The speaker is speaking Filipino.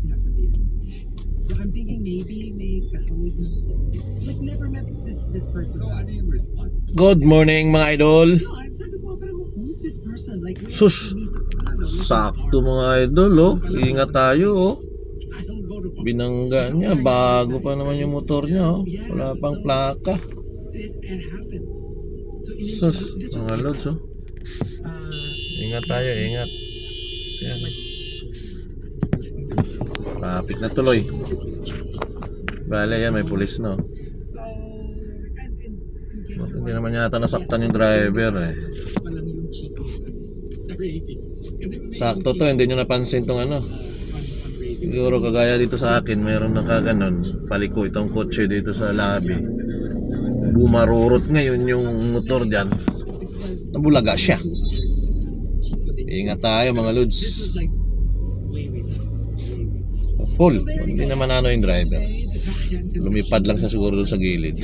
sinasabihan. So I'm thinking maybe may kahawig na. Like never met this person. So ano yung response? Good morning mga idol. No, I'm sabi ko parang who's this person? Like wait, Sus, meet this ano, sakto mga idol oh. Ingat tayo oh. I don't go to Binangga niya, bago pa naman yung motor niya oh. Wala pang plaka. it happens. So Sus, this was mga lods oh. Ingat tayo, ingat. Yan. Traffic na tuloy. Bale yan, may pulis no. Hindi naman yata nasaktan yung driver eh. Palang yung Chico sa rating. Sakto to, hindi nyo napansin tong ano. Siguro kagaya dito sa akin, mayroon na kaganon. Paliko itong kotse dito sa labi. Bumarurot ngayon yung motor dyan. Nabulaga siya. Ingat tayo mga lods. Full. Hindi naman ano yung driver. Lumipad lang siya siguro doon sa gilid.